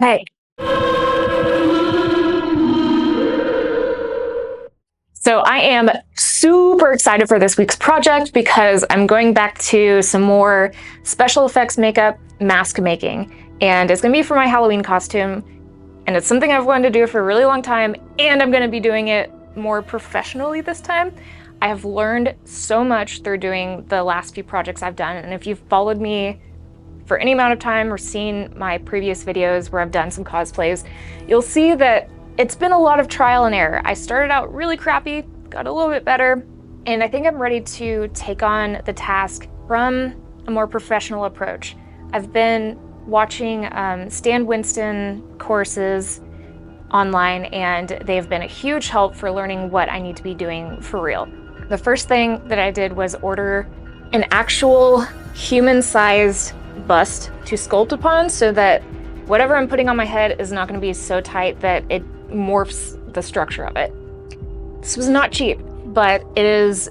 Hey. So I am super excited for this week's project because I'm going back to some more special effects makeup mask making. And it's gonna be for my Halloween costume. And it's something I've wanted to do for a really long time, and I'm gonna be doing it more professionally this time. I have learned so much through doing the last few projects I've done. And if you've followed me for any amount of time or seen my previous videos where I've done some cosplays, you'll see that it's been a lot of trial and error. I started out really crappy, got a little bit better, and I think I'm ready to take on the task from a more professional approach. I've been watching Stan Winston courses online, and they've been a huge help for learning what I need to be doing for real. The first thing that I did was order an actual human-sized bust to sculpt upon so that whatever I'm putting on my head is not going to be so tight that it morphs the structure of it. This was not cheap, but it is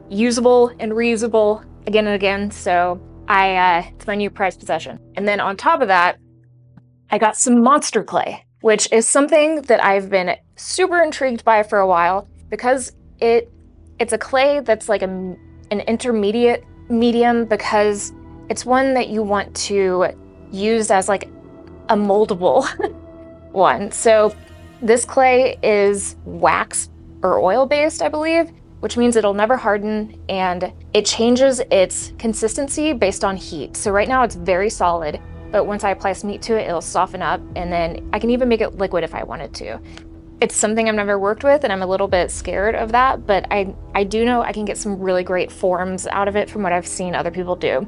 usable and reusable again and again, so it's my new prized possession. And then on top of that, I got some monster clay, which is something that I've been super intrigued by for a while because it's a clay that's like an intermediate medium, because it's one that you want to use as like a moldable one. So this clay is wax or oil based, I believe, which means it'll never harden, and it changes its consistency based on heat. So right now it's very solid, but once I apply some heat to it, it'll soften up, and then I can even make it liquid if I wanted to. It's something I've never worked with, and I'm a little bit scared of that, but I do know I can get some really great forms out of it from what I've seen other people do.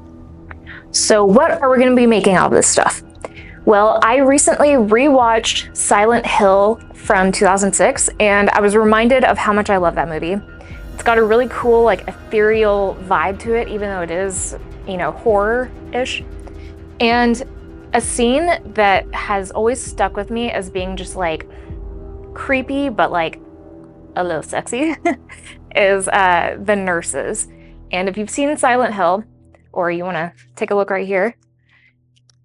So what are we going to be making out of this stuff? Well, I recently rewatched Silent Hill from 2006, and I was reminded of how much I love that movie. It's got a really cool, like, ethereal vibe to it, even though it is, you know, horror-ish. And a scene that has always stuck with me as being just, like, creepy, but, like, a little sexy, is the nurses. And if you've seen Silent Hill, or you want to take a look right here,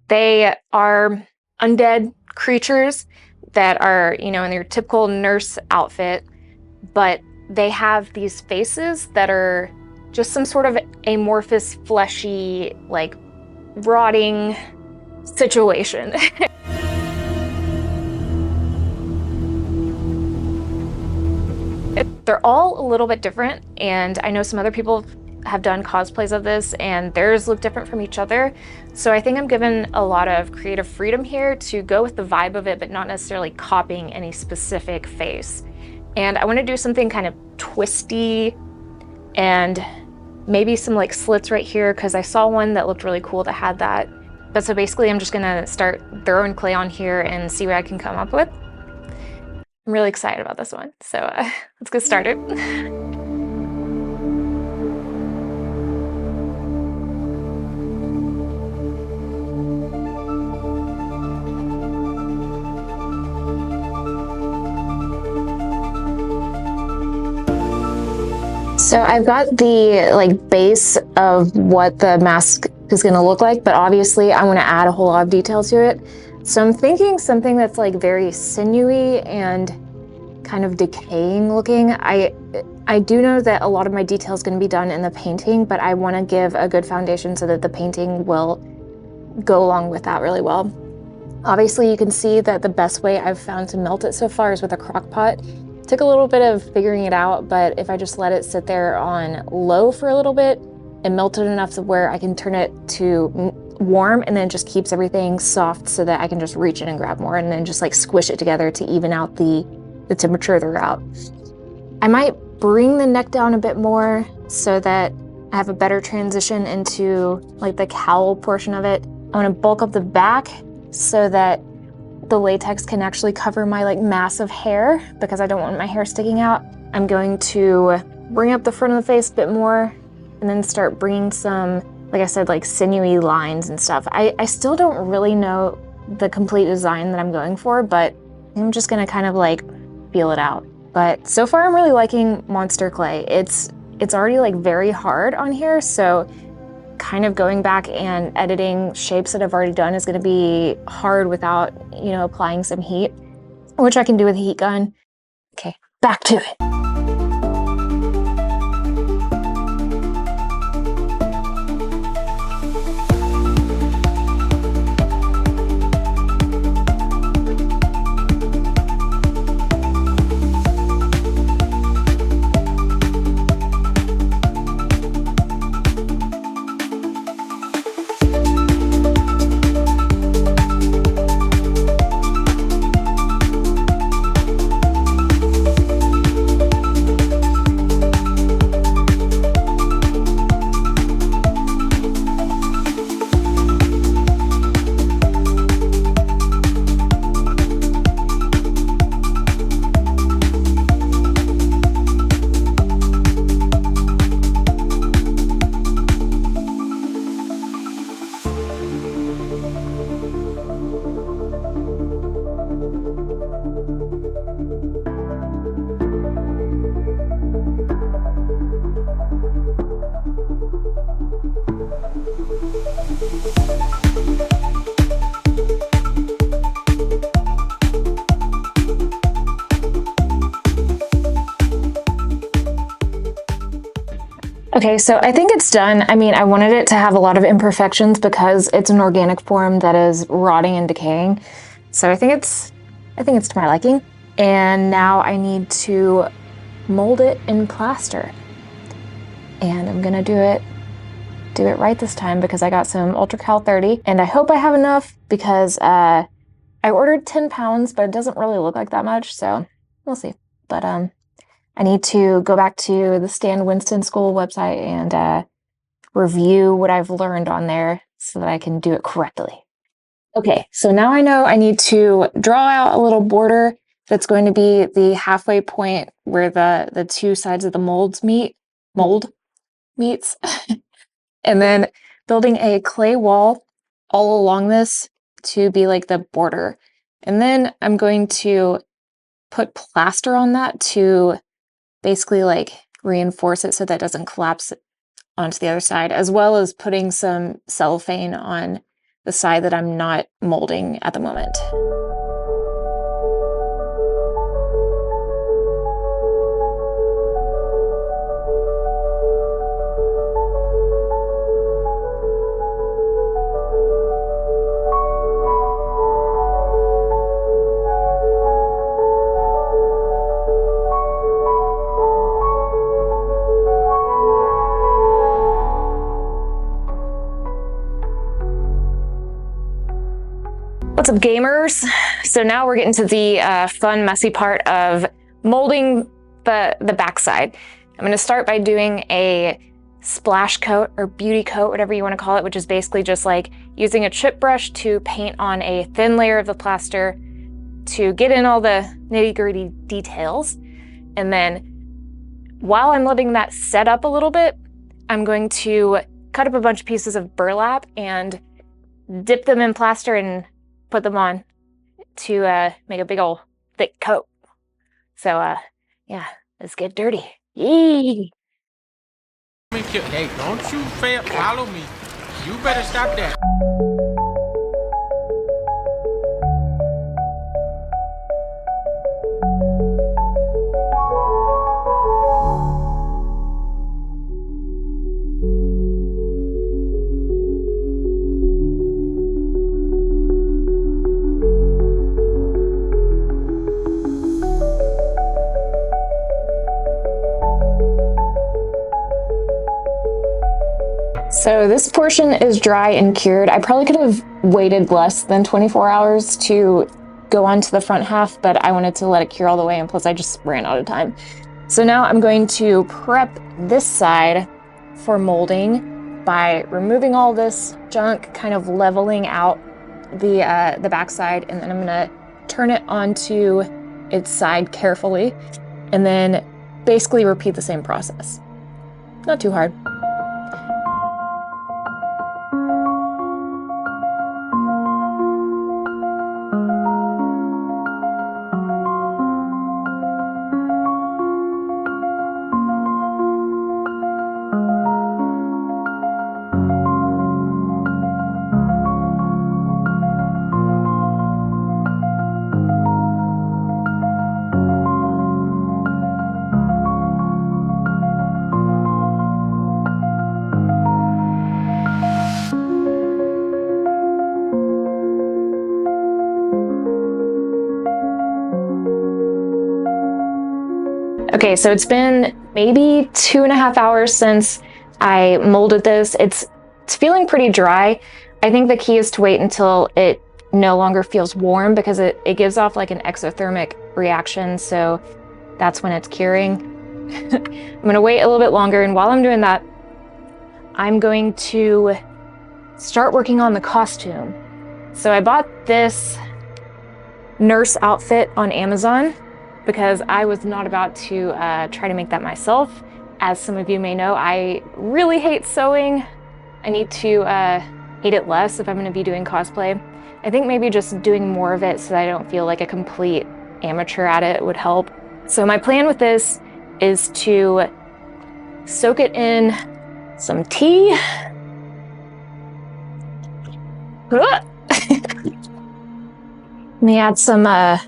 they are undead creatures that are, you know, in their typical nurse outfit, but they have these faces that are just some sort of amorphous, fleshy, like, rotting situation. They're all a little bit different, and I know some other people have done cosplays of this, and theirs look different from each other. So I think I'm given a lot of creative freedom here to go with the vibe of it, but not necessarily copying any specific face. And I want to do something kind of twisty and maybe some like slits right here, because I saw one that looked really cool that had that. But so basically I'm just gonna start throwing clay on here and see what I can come up with. I'm really excited about this one, so let's get started. So I've got the like base of what the mask is going to look like, but obviously I want to add a whole lot of detail to it. So I'm thinking something that's like very sinewy and kind of decaying looking. I do know that a lot of my detail is going to be done in the painting, but I want to give a good foundation so that the painting will go along with that really well. Obviously you can see that the best way I've found to melt it so far is with a crock pot. Took a little bit of figuring it out, but if I just let it sit there on low for a little bit, it melted enough to where I can turn it to warm, and then it just keeps everything soft so that I can just reach in and grab more and then just like squish it together to even out the temperature throughout. I might bring the neck down a bit more so that I have a better transition into like the cowl portion of it. I'm gonna bulk up the back so that the latex can actually cover my like massive hair, because I don't want my hair sticking out. I'm going to bring up the front of the face a bit more and then start bringing some, like I said, like sinewy lines and stuff. I still don't really know the complete design that I'm going for, but I'm just gonna kind of like feel it out. But so far I'm really liking monster clay. It's already like very hard on here, so kind of going back and editing shapes that I've already done is going to be hard without, you know, applying some heat, which I can do with a heat gun. Okay, back to it. Okay, so I think it's done. I mean, I wanted it to have a lot of imperfections because it's an organic form that is rotting and decaying. So I think it's to my liking. And now I need to mold it in plaster. And I'm gonna do it right this time because I got some Ultra Cal 30 and I hope I have enough because I ordered 10 pounds, but it doesn't really look like that much, so we'll see. But I need to go back to the Stan Winston School website and review what I've learned on there so that I can do it correctly. Okay, so now I know I need to draw out a little border that's going to be the halfway point where the two sides of the mold meets. And then building a clay wall all along this to be like the border. And then I'm going to put plaster on that to basically like reinforce it so that it doesn't collapse onto the other side, as well as putting some cellophane on the side that I'm not molding at the moment. What's up, gamers? So now we're getting to the fun, messy part of molding the backside. I'm going to start by doing a splash coat or beauty coat, whatever you want to call it, which is basically just like using a chip brush to paint on a thin layer of the plaster to get in all the nitty-gritty details. And then while I'm letting that set up a little bit, I'm going to cut up a bunch of pieces of burlap and dip them in plaster and put them on to make a big old thick coat. So yeah, let's get dirty. Yee! Hey, don't you follow me. You better stop that. So this portion is dry and cured. I probably could have waited less than 24 hours to go on to the front half, but I wanted to let it cure all the way, and plus I just ran out of time. So now I'm going to prep this side for molding by removing all this junk, kind of leveling out the back side, and then I'm gonna turn it onto its side carefully, and then basically repeat the same process. Not too hard. Okay, so it's been maybe 2.5 hours since I molded this. It's feeling pretty dry. I think the key is to wait until it no longer feels warm because it gives off like an exothermic reaction, so that's when it's curing. I'm gonna wait a little bit longer, and while I'm doing that, I'm going to start working on the costume. So I bought this nurse outfit on Amazon because I was not about to try to make that myself. As some of you may know, I really hate sewing. I need to hate it less if I'm gonna be doing cosplay. I think maybe just doing more of it so that I don't feel like a complete amateur at it would help. So my plan with this is to soak it in some tea. Let me add some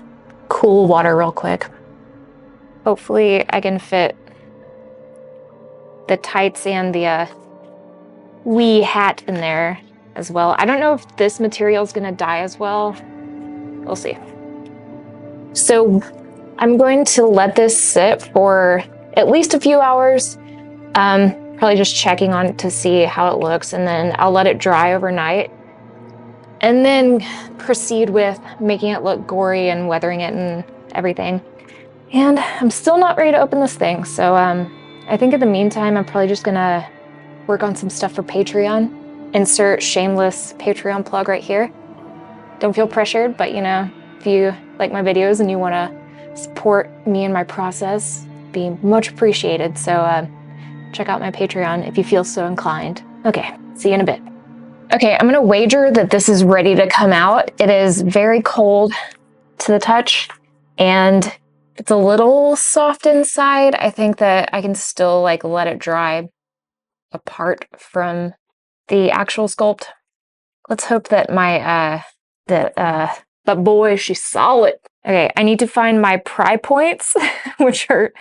cool water real quick. Hopefully I can fit the tights and the wee hat in there as well. I don't know if this material is gonna dye as well. We'll see. So I'm going to let this sit for at least a few hours. Probably just checking on it to see how it looks, and then I'll let it dry overnight. And then proceed with making it look gory and weathering it and everything. And I'm still not ready to open this thing, so I think in the meantime, I'm probably just gonna work on some stuff for Patreon. Insert shameless Patreon plug right here. Don't feel pressured, but you know, if you like my videos and you wanna support me in my process, be much appreciated. So check out my Patreon if you feel so inclined. Okay, see you in a bit. Okay, I'm gonna wager that this is ready to come out. It is very cold to the touch, and it's a little soft inside. I think that I can still like let it dry apart from the actual sculpt. Let's hope that my but boy, she's solid. Okay, I need to find my pry points, which are,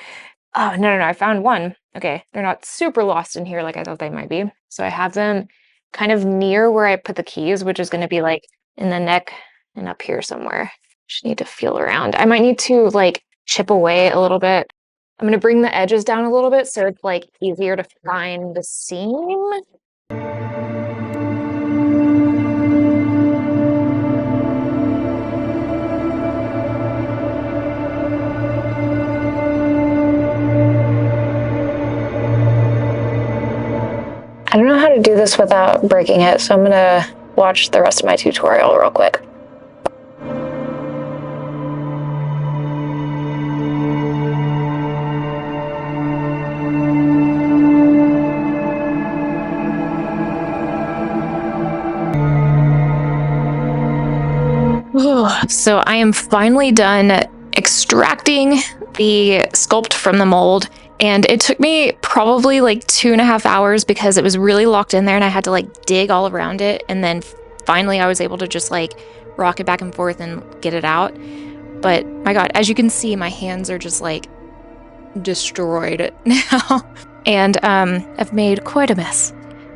oh, no, I found one. Okay, they're not super lost in here like I thought they might be. So I have them kind of near where I put the keys, which is gonna be like in the neck and up here somewhere. Just need to feel around. I might need to like chip away a little bit. I'm gonna bring the edges down a little bit so it's like easier to find the seam. I don't know how to do this without breaking it, so I'm gonna watch the rest of my tutorial real quick. So I am finally done extracting the sculpt from the mold, and it took me probably like 2.5 hours because it was really locked in there and I had to like dig all around it, and then finally I was able to just like rock it back and forth and get it out. But my god, as you can see, my hands are just like destroyed now. And I've made quite a mess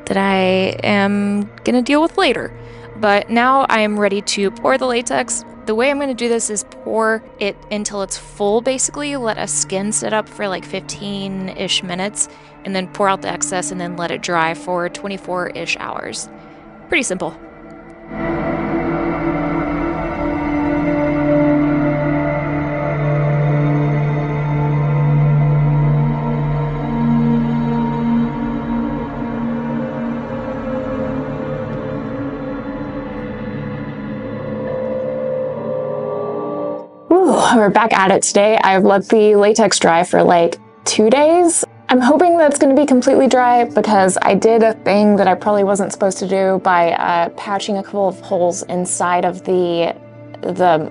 that I am gonna deal with later. But now I am ready to pour the latex. The way I'm going to do this is pour it until it's full, basically. Let a skin sit up for like 15-ish minutes, and then pour out the excess and then let it dry for 24-ish hours. Pretty simple. We're back at it today. I've let the latex dry for like 2 days. I'm hoping that's going to be completely dry because I did a thing that I probably wasn't supposed to do by patching a couple of holes inside of the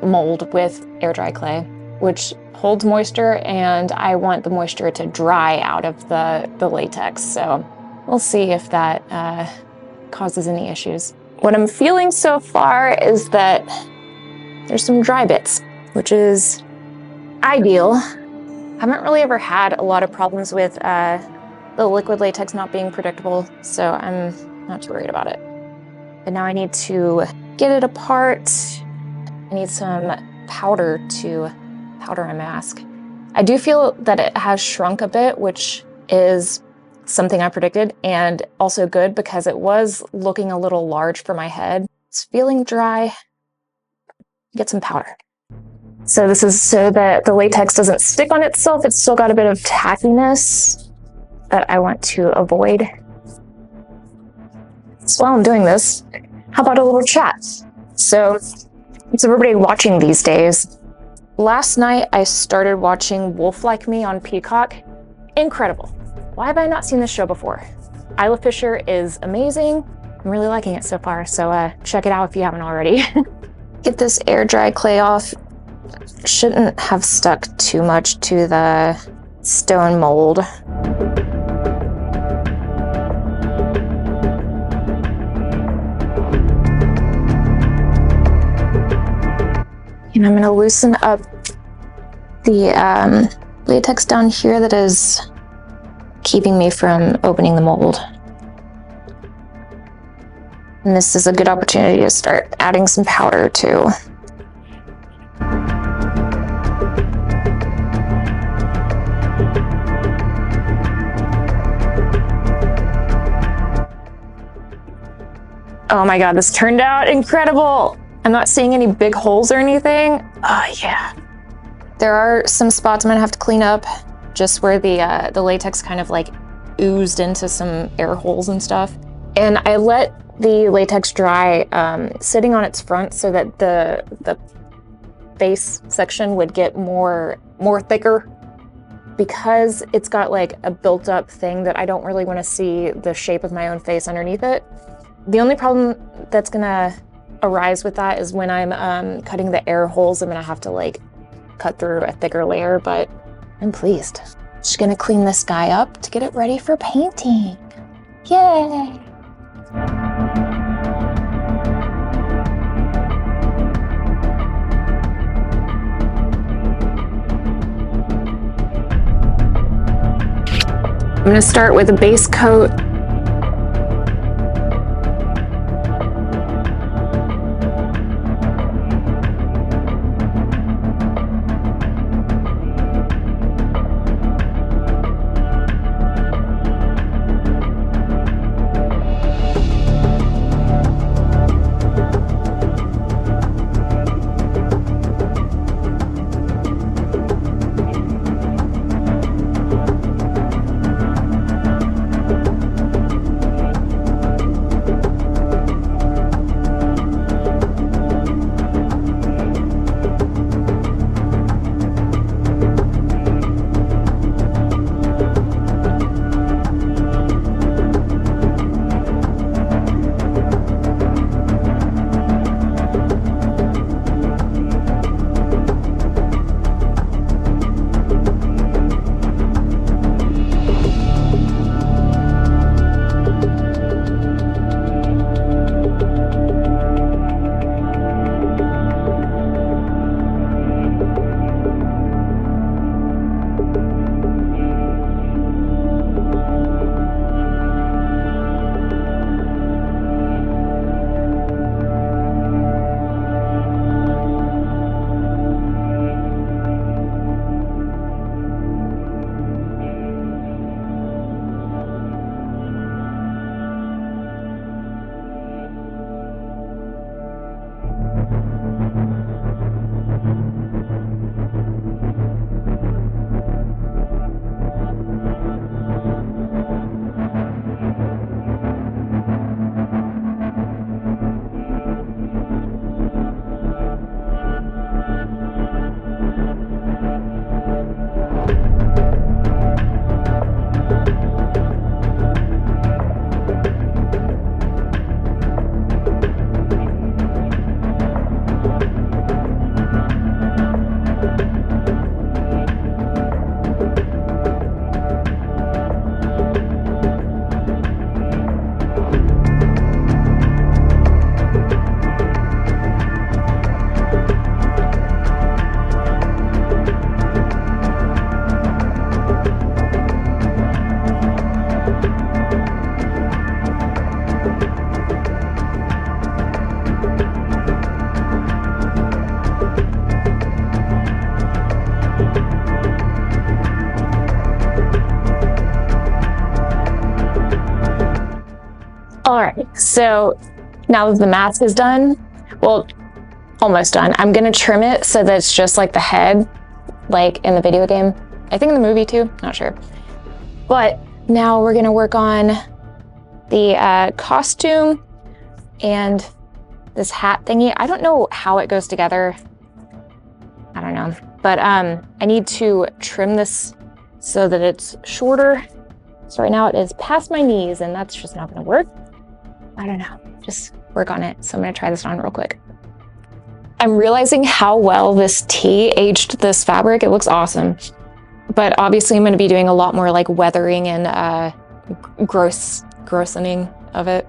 mold with air dry clay, which holds moisture, and I want the moisture to dry out of the latex. So we'll see if that causes any issues. What I'm feeling so far is that there's some dry bits, which is ideal. I haven't really ever had a lot of problems with the liquid latex not being predictable, so I'm not too worried about it. But now I need to get it apart. I need some powder to powder my mask. I do feel that it has shrunk a bit, which is something I predicted, and also good because it was looking a little large for my head. It's feeling dry. Get some powder. So this is so that the latex doesn't stick on itself. It's still got a bit of tackiness that I want to avoid. So while I'm doing this, how about a little chat? So what's everybody watching these days? Last night I started watching Wolf Like Me on Peacock. Incredible. Why have I not seen this show before? Isla Fisher is amazing. I'm really liking it so far, so check it out if you haven't already. Get this air dry clay off. Shouldn't have stuck too much to the stone mold. And I'm going to loosen up the latex down here that is keeping me from opening the mold. And this is a good opportunity to start adding some powder too. Oh my God, this turned out incredible. I'm not seeing any big holes or anything. Oh yeah. There are some spots I'm gonna have to clean up, just where the latex kind of like oozed into some air holes and stuff. And I let the latex dry sitting on its front so that the face section would get more thicker, because it's got like a built up thing that I don't really want to see the shape of my own face underneath it. The only problem that's gonna arise with that is when I'm cutting the air holes, I'm gonna have to like cut through a thicker layer, but I'm pleased. Just gonna clean this guy up to get it ready for painting. Yay! I'm gonna start with a base coat. right, so now that the mask is done, well, almost done, I'm gonna trim it so that it's just like the head, like in the video game. I think in the movie too, not sure. But now we're gonna work on the costume and this hat thingy. I don't know how it goes together. I don't know, but I need to trim this so that it's shorter. So right now it is past my knees and that's just not gonna work. I don't know, just work on it. So I'm gonna try this on real quick. I'm realizing how well this tee aged this fabric. It looks awesome. But obviously I'm gonna be doing a lot more like weathering and grossening of it.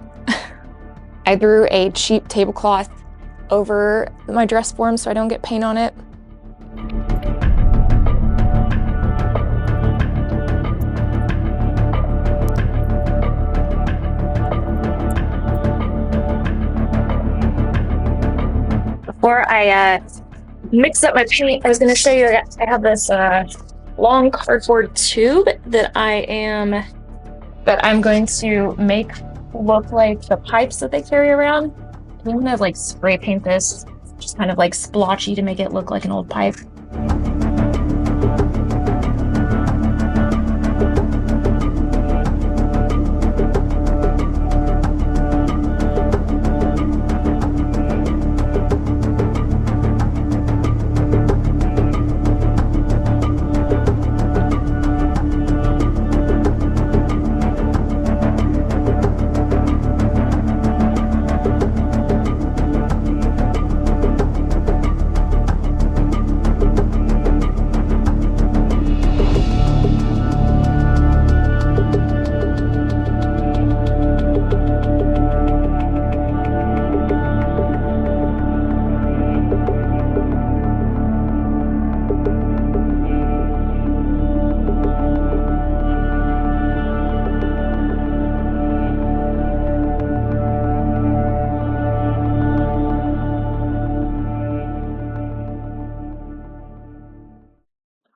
I threw a cheap tablecloth over my dress form so I don't get paint on it. Before I mix up my paint, I was gonna show you, I have this long cardboard tube that I'm going to make look like the pipes that they carry around. I'm gonna like spray paint this, just kind of like splotchy to make it look like an old pipe.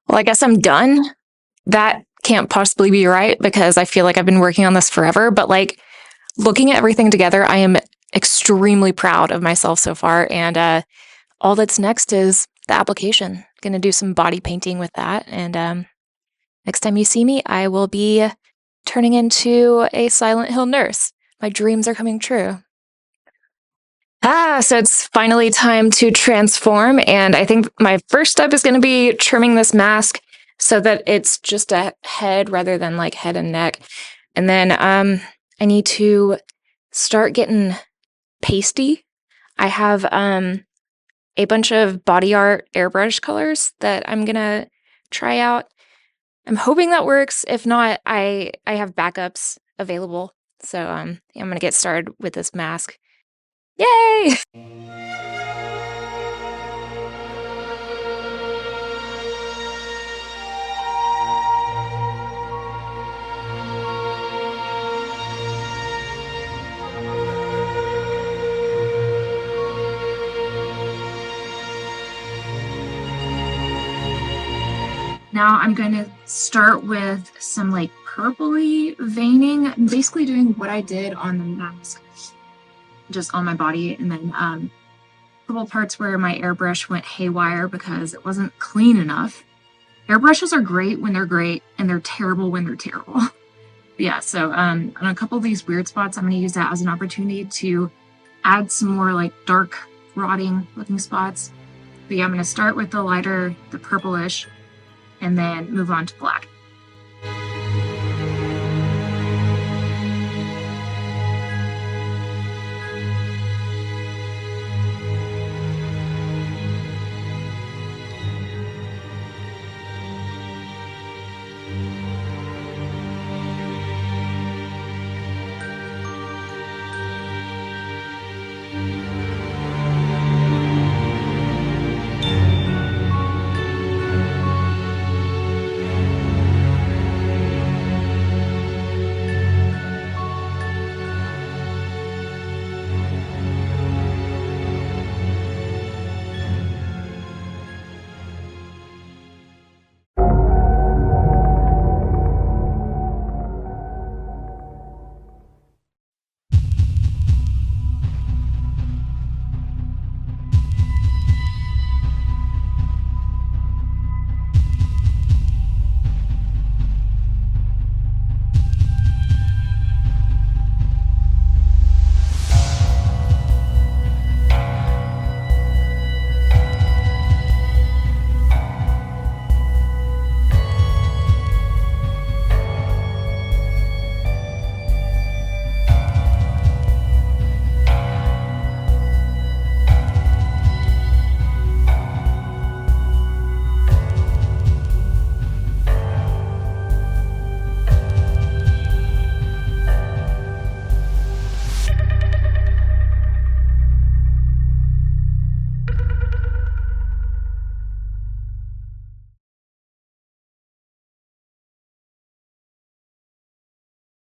Well, I guess I'm done. That can't possibly be right because I feel like I've been working on this forever, but like looking at everything together, I am extremely proud of myself so far. And all that's next is the application. Gonna do some body painting with that. And next time you see me, I will be turning into a Silent Hill nurse. My dreams are coming true. So it's finally time to transform, and I think my first step is going to be trimming this mask so that it's just a head rather than like head and neck. And then I need to start getting pasty. I have a bunch of body art airbrush colors that I'm gonna try out. I'm hoping that works. If not, I have backups available. So I'm gonna get started with this mask. Yay! Now I'm going to start with some like purpley veining. I'm basically doing what I did on the mask, just on my body, and then a couple parts where my airbrush went haywire because it wasn't clean enough. Airbrushes are great when they're great, and they're terrible when they're terrible. Yeah, so on a couple of these weird spots, I'm going to use that as an opportunity to add some more like dark, rotting looking spots. But yeah, I'm going to start with the lighter, the purplish, and then move on to black.